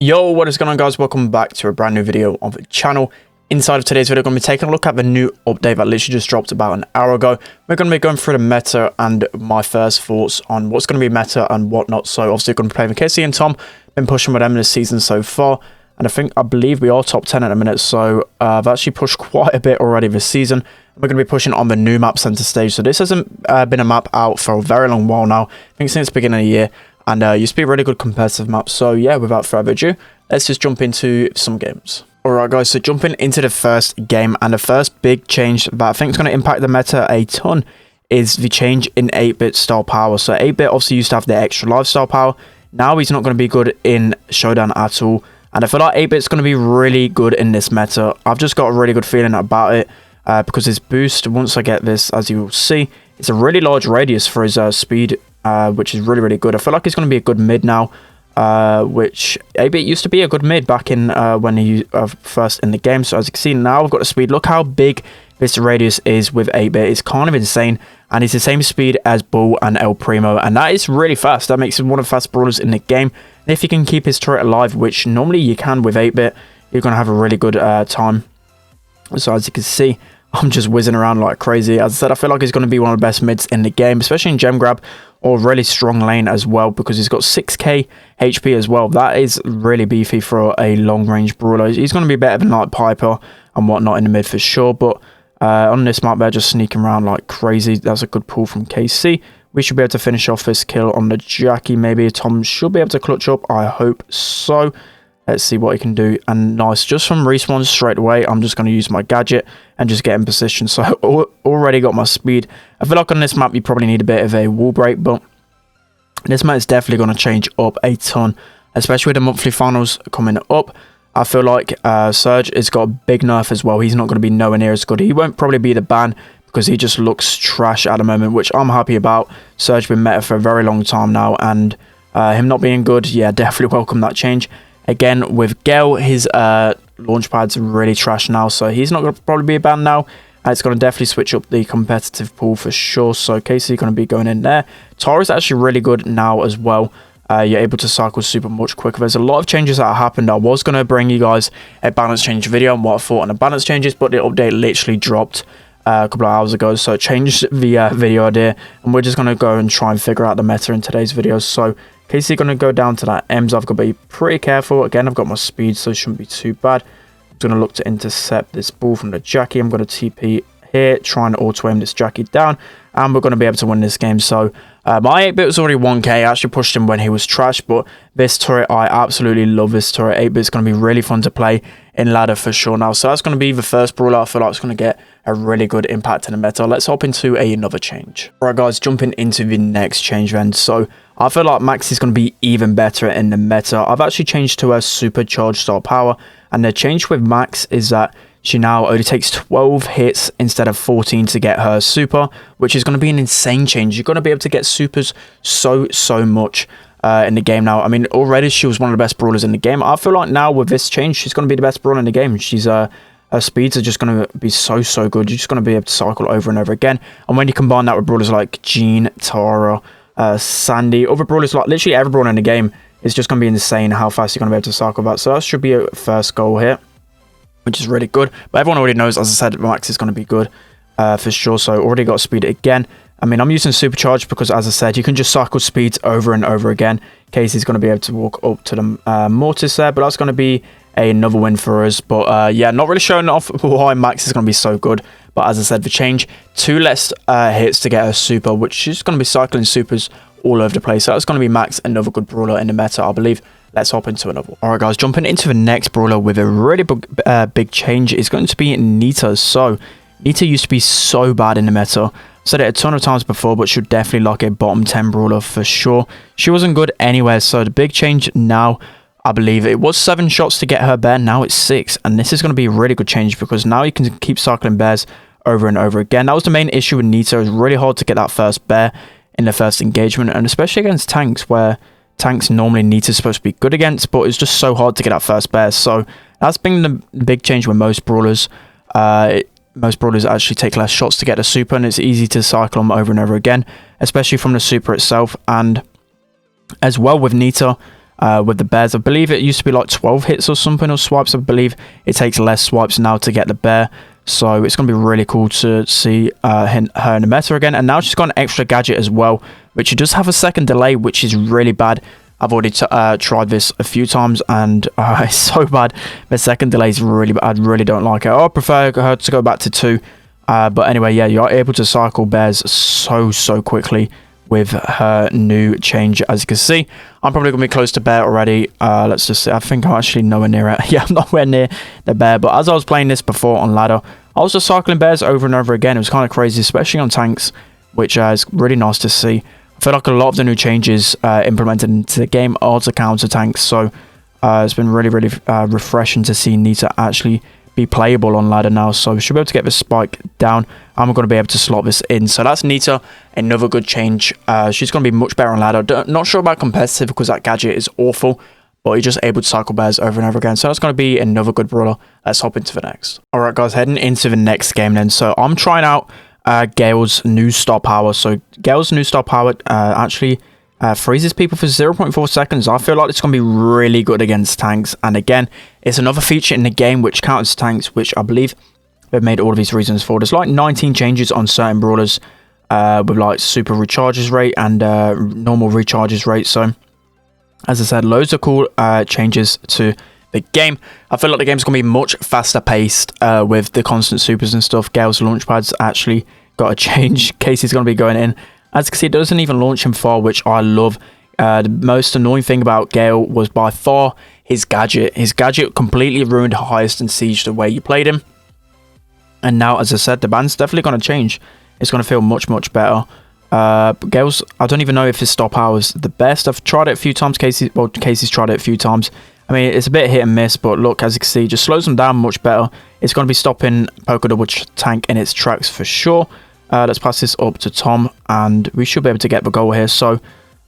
Yo, what is going on, guys? Welcome back to a brand new video on the channel. Inside of today's video, I'm going to be taking a look at the new update that literally just dropped about an hour ago. We're going to be going through the meta and my first thoughts on what's going to be meta and whatnot. So obviously we're going to be playing with Casey and Tom. Been pushing with them this season so far, and I believe we are top 10 at the minute. So I've actually pushed quite a bit already this season. We're going to be pushing on the new map center stage. So this hasn't been a map out for a very long while now. I think since the beginning of the year. And used to be a really good competitive map. So yeah, without further ado, let's just jump into some games. Alright guys, so jumping into the first game, and the first big change that I think is going to impact the meta a ton is the change in 8-bit style power. So 8-bit obviously used to have the extra lifestyle power. Now he's not going to be good in Showdown at all. And I feel like 8-bit is going to be really good in this meta. I've just got a really good feeling about it because his boost, once I get this, as you will see, it's a really large radius for his speed, which is really good. I feel like he's going to be a good mid now, which 8-bit used to be a good mid back in when he first in the game. So as you can see now, I've got the speed. Look how big this radius is with 8-bit. It's kind of insane, and it's the same speed as Bull and El Primo, and that is really fast. That makes him one of the fast brawlers in the game. And if you can keep his turret alive, which normally you can with 8-bit, you're going to have a really good time. So as you can see, I'm just whizzing around like crazy. As I said, I feel like he's going to be one of the best mids in the game, especially in gem grab or really strong lane as well, because he's got 6k HP as well. That is really beefy for a long range brawler. He's going to be better than like Piper and whatnot in the mid for sure. But on this map, they're just sneaking around like crazy. That's a good pull from KC. We should be able to finish off this kill on the Jackie. Maybe Tom should be able to clutch up. I hope so. Let's see what he can do. And nice, just from respawn straight away, I'm just going to use my gadget and just get in position. So I already got my speed. I feel like on this map, you probably need a bit of a wall break, but this map is definitely going to change up a ton, especially with the monthly finals coming up. I feel like Surge has got a big nerf as well. He's not going to be nowhere near as good. He won't probably be the ban because he just looks trash at the moment, which I'm happy about. Surge been meta for a very long time now, and him not being good, yeah, definitely welcome that change. Again, with Gale, his launch pad's really trash now, so he's not going to probably be a ban now. It's going to definitely switch up the competitive pool for sure, so Casey going to be going in there. Tara's actually really good now as well. You're able to cycle super much quicker. There's a lot of changes that happened. I was going to bring you guys a balance change video on what I thought on the balance changes, but the update literally dropped a couple of hours ago, so it changed the video idea, and we're just going to go and try and figure out the meta in today's video. So Casey going to go down to that M's. I've got to be pretty careful. Again, I've got my speed, so it shouldn't be too bad. I'm going to look to intercept this ball from the Jackie. I'm going to TP here, trying to auto-aim this Jackie down, and we're going to be able to win this game. So my 8-bit was already 1k. I actually pushed him when he was trash, but this turret, I absolutely love this turret. 8-bit is going to be really fun to play in ladder for sure now. So that's going to be the first brawler. I feel like it's going to get a really good impact in the meta. Let's hop into another change. Alright guys, jumping into the next change then. So I feel like Max is going to be even better in the meta. I've actually changed to a supercharged style power, and the change with Max is that she now only takes 12 hits instead of 14 to get her super, which is going to be an insane change. You're going to be able to get supers so much in the game now. I mean, already she was one of the best brawlers in the game. I feel like now with this change, she's going to be the best brawler in the game. She's her speeds are just going to be so good. You're just going to be able to cycle over and over again. And when you combine that with brawlers like Jean, Tara, Sandy, other brawlers, like literally every brawler in the game, is just going to be insane how fast you're going to be able to cycle that. So that should be a first goal here, which is really good. But everyone already knows, as I said, Max is going to be good for sure. So already got speed again. I mean, I'm using supercharged because, as I said, you can just cycle speeds over and over again. Casey's going to be able to walk up to the Mortis there, but that's going to be another win for us. But yeah, not really showing off why Max is going to be so good. But as I said, the change, 2 less hits to get a super, which is going to be cycling supers all over the place. So that's going to be Max, another good brawler in the meta, I believe. Let's hop into another one. Alright guys, jumping into the next brawler with a really big change is going to be Nita. So Nita used to be so bad in the meta. I've said it a ton of times before, but should definitely like a bottom 10 brawler for sure. She wasn't good anywhere, so the big change now, I believe it was 7 shots to get her bear, now it's 6, and this is going to be a really good change because now you can keep cycling bears over and over again. That was the main issue with Nita. It was really hard to get that first bear in the first engagement, and especially against tanks, where tanks normally Nita's supposed to be good against, but it's just so hard to get that first bear. So that's been the big change with most brawlers. Most brawlers actually take less shots to get a super, and it's easy to cycle them over and over again, especially from the super itself. And as well with Nita, with the bears. I believe it used to be like 12 hits or something, or swipes. I believe it takes less swipes now to get the bear. So it's going to be really cool to see her in the meta again. And now she's got an extra gadget as well, which she does have a second delay, which is really bad. I've already tried this a few times, and it's so bad. The second delay is really bad. I really don't like it. I prefer her to go back to 2. But anyway, yeah, you're able to cycle bears so quickly with her new change. As you can see, I'm probably going to be close to bear already. Let's just see. I think I'm actually nowhere near it. Yeah, I'm nowhere near the bear. But as I was playing this before on ladder, I was just cycling bears over and over again. It was kind of crazy, especially on tanks, which is really nice to see. I feel like a lot of the new changes implemented into the game are to counter tanks. So it's been really refreshing to see Nita actually be playable on ladder now. So we should be able to get this spike down. I'm going to be able to slot this in. So that's Nita, another good change. She's going to be much better on ladder. Not sure about competitive because that gadget is awful, but you're just able to cycle bears over and over again. So that's going to be another good brawler. Let's hop into the next. Alright guys, heading into the next game then. So I'm trying out Gale's new star power. So Gale's new star power actually freezes people for 0.4 seconds. I feel like it's going to be really good against tanks. And again, it's another feature in the game which counters tanks, which I believe they've made all of these reasons for. There's like 19 changes on certain brawlers with like super recharges rate and normal recharges rate. So as I said, loads of cool changes to the game. I feel like the game's going to be much faster paced with the constant supers and stuff. Gale's launch pad's actually got a change. Casey's going to be going in. As you can see, it doesn't even launch him far, which I love. The most annoying thing about Gale was by far his gadget. His gadget completely ruined highest and siege the way you played him. And now, as I said, the band's definitely going to change. It's going to feel much better. Gale's, I don't even know if his star power is the best. I've tried it a few times. Casey's tried it a few times. I mean, it's a bit hit and miss, but look, as you can see, just slows them down much better. It's going to be stopping Poker Double Tank in its tracks for sure. Let's pass this up to Tom, and we should be able to get the goal here. So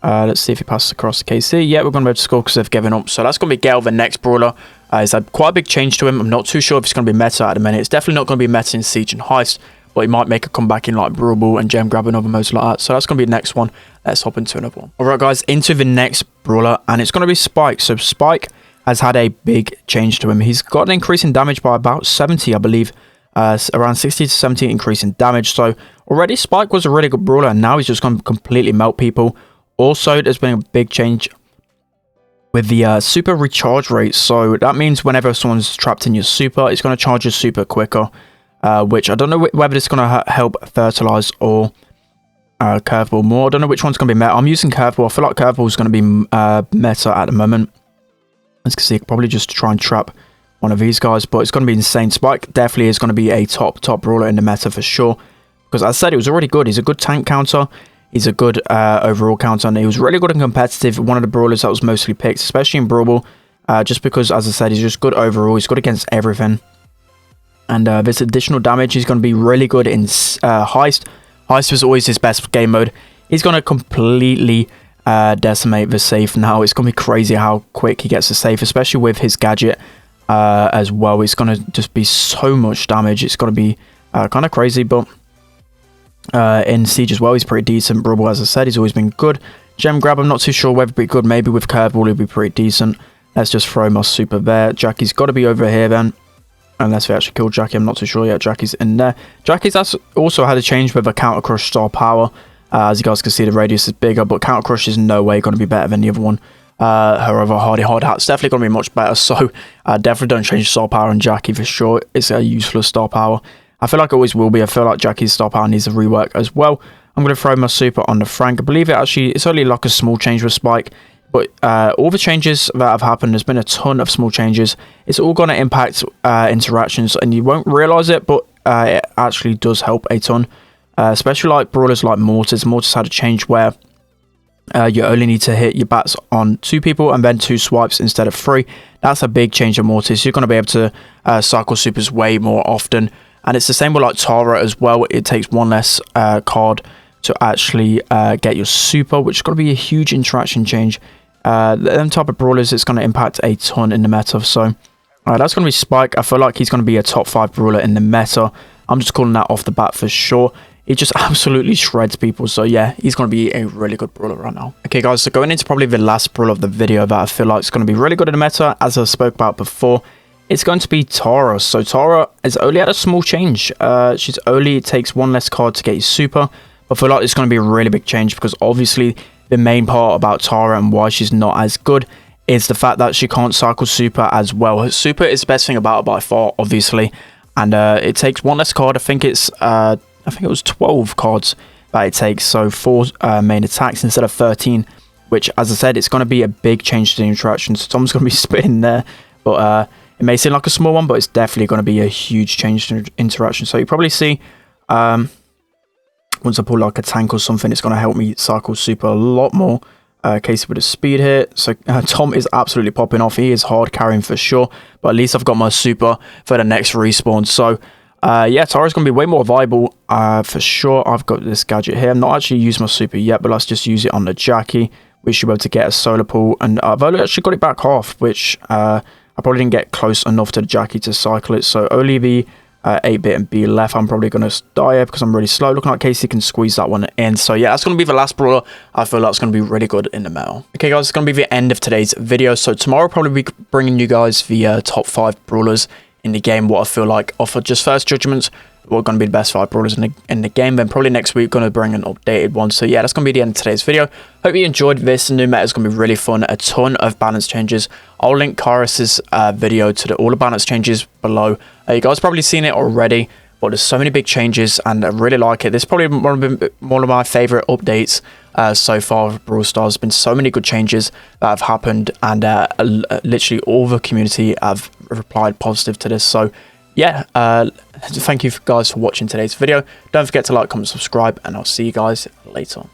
let's see if he passes across to KC. Yeah, we're going to be able to score because they've given up. So that's going to be Gale, the next brawler. He's had quite a big change to him. I'm not too sure if it's going to be meta at the minute. It's definitely not going to be meta in Siege and Heist, but he might make a comeback in like Brawl and Gem Grab and other modes like that. So that's going to be the next one. Let's hop into another one. Alright guys, into the next brawler, and it's going to be Spike. So Spike has had a big change to him. He's got an increase in damage by about 70, I believe. Around 60 to 70 increase in damage. So already Spike was a really good brawler, and now he's just going to completely melt people. Also, there's been a big change with the super recharge rate. So that means whenever someone's trapped in your super, it's going to charge your super quicker. Which I don't know whether it's going to help Fertilize or Curveball more. I don't know which one's going to be meta. I'm using Curveball. I feel like Curveball is going to be meta at the moment. As you can see, probably just try and trap one of these guys, but it's going to be insane. Spike definitely is going to be a top brawler in the meta for sure, because as I said, it was already good. He's a good tank counter, he's a good overall counter, and he was really good and competitive. One of the brawlers that was mostly picked, especially in Brawl, just because, as I said, he's just good overall. He's good against everything, and this additional damage, he's going to be really good in Heist. Heist was always his best game mode. He's going to completely decimate the safe now. It's going to be crazy how quick he gets the safe, especially with his gadget as well. It's going to just be so much damage. It's going to be kind of crazy, but in Siege as well, he's pretty decent. Brawl, as I said, he's always been good. Gem Grab, I'm not too sure whether it'd be good. Maybe with Curveball, he'll be pretty decent. Let's just throw my super there. Jackie's got to be over here then. Unless we actually kill Jackie, I'm not too sure yet. Jackie's in there. Jackie's also had a change with a Counter Crush star power. As you guys can see, the radius is bigger, but Counter Crush is no way going to be better than the other one. However, Hardy Hard Hat's definitely going to be much better, so definitely don't change star power on Jackie for sure. It's a useless star power. I feel like it always will be. I feel like Jackie's star power needs a rework as well. I'm going to throw my super on the Frank. I believe it's only like a small change with Spike, but all the changes that have happened, there's been a ton of small changes. It's all going to impact interactions, and you won't realise it, but it actually does help a ton. Especially like brawlers like Mortis. Mortis had a change where you only need to hit your bats on 2 people and then 2 swipes instead of 3. That's a big change of Mortis. You're going to be able to cycle supers way more often. And it's the same with like Tara as well. It takes 1 less card to actually get your super, which is going to be a huge interaction change. Them type of brawlers, it's going to impact a ton in the meta. So that's going to be Spike. I feel like he's going to be a top 5 brawler in the meta. I'm just calling that off the bat for sure. he just absolutely shreds people. So yeah, he's going to be a really good brawler right now. Okay guys, so going into probably the last brawler of the video that I feel like is going to be really good in the meta, as I spoke about before, it's going to be Tara. So Tara has only had a small change. She's only takes one less card to get his super. But I feel like it's going to be a really big change, because obviously the main part about Tara and why she's not as good is the fact that she can't cycle super as well. Her super is the best thing about her by far, obviously. And it takes one less card. I think it was 12 cards that it takes. So 4 main attacks instead of 13. Which, as I said, it's going to be a big change to the interaction. So Tom's going to be spitting there. But it may seem like a small one, but it's definitely going to be a huge change to interaction. So you probably see, once I pull like a tank or something, it's going to help me cycle super a lot more. Casey with a speed hit. So Tom is absolutely popping off. He is hard carrying for sure. But at least I've got my super for the next respawn. So yeah, Tara's going to be way more viable for sure. I've got this gadget here. I'm not actually used my super yet, but let's just use it on the Jackie. We should be able to get a solar pull. And I've only actually got it back half, which I probably didn't get close enough to the Jackie to cycle it. So only the 8-bit and B left. I'm probably going to die here because I'm really slow. Looking like Casey can squeeze that one in. So yeah, that's going to be the last brawler. I feel like it's going to be really good in the meta. Okay guys, it's going to be the end of today's video. So tomorrow I'll probably be bringing you guys the top 5 brawlers in the game. What I feel like off of just first judgments, what are going to be the best 5 brawlers in the game. Then probably next week going to bring an updated one. So yeah, that's going to be the end of today's video. Hope you enjoyed this. The new meta is going to be really fun. A ton of balance changes. I'll link Karis's video to all the balance changes below. You guys probably seen it already, but there's so many big changes and I really like it. This is probably one of my favorite updates so far of Brawl Stars. There's been so many good changes that have happened, and literally all the community have replied positive to this. So yeah, thank you guys for watching today's video. Don't forget to like, comment, subscribe, and I'll see you guys later.